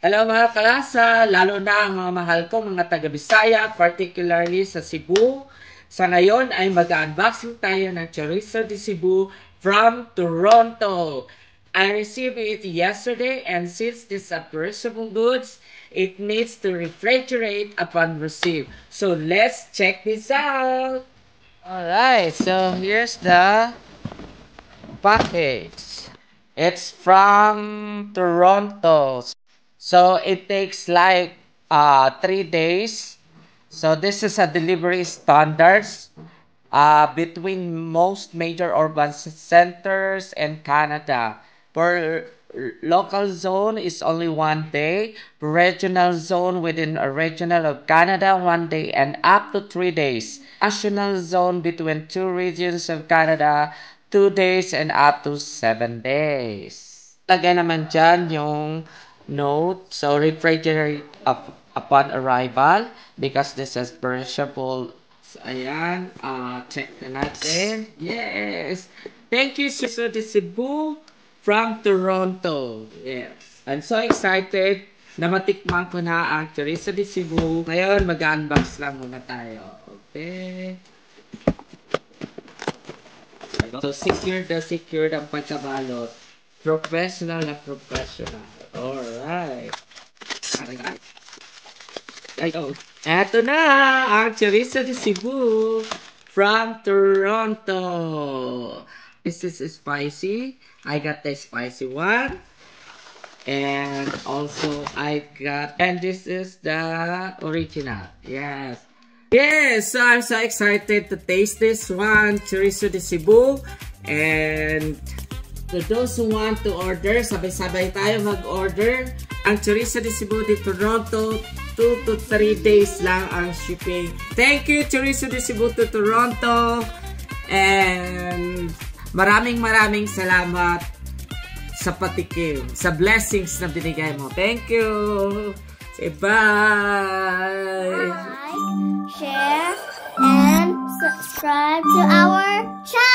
Hello mga kalasa, lalo na ang mga mahal ko mga taga-Bisaya, particularly sa Cebu. Sa ngayon ay mag-unboxing tayo ng chorizo de Cebu from Toronto. I received it yesterday and since this are perishable goods, it needs to refrigerate upon receipt. So let's check this out! Alright, so here's the package. It's from Toronto. So it takes like 3 days. So this is a delivery standards between most major urban centers and Canada. Per local zone is only 1 day. Per regional zone within a regional of Canada 1 day and up to 3 days. National zone between two regions of Canada 2 days and up to 7 days. Lagay naman dyan yung note. So, refrigerate upon arrival because this is perishable. So, ayan. Check na natin. Yes! Thank you, Chorizo de Cebu from Toronto. Yes. I'm so excited na matikman ko na ang Chorizo de Cebu. Ngayon, mag-unbox lang muna tayo. Okay. So, secure ang pagkabalot. Professional na professional. Alright. Eto na ang Chorizo de Cebu from Toronto. This is spicy. I got the spicy one. And also and this is the original. Yes. Yes, so I'm so excited to taste this one, Chorizo de Cebu. And to those who want to order, sabay-sabay tayo mag-order. Ang Chorizo de Cebu de Toronto, 2 to 3 days lang ang shipping. Thank you, Chorizo de Cebu to Toronto. And maraming salamat sa patikim, sa blessings na binigay mo. Thank you. Say bye. Like, share, and subscribe to our channel.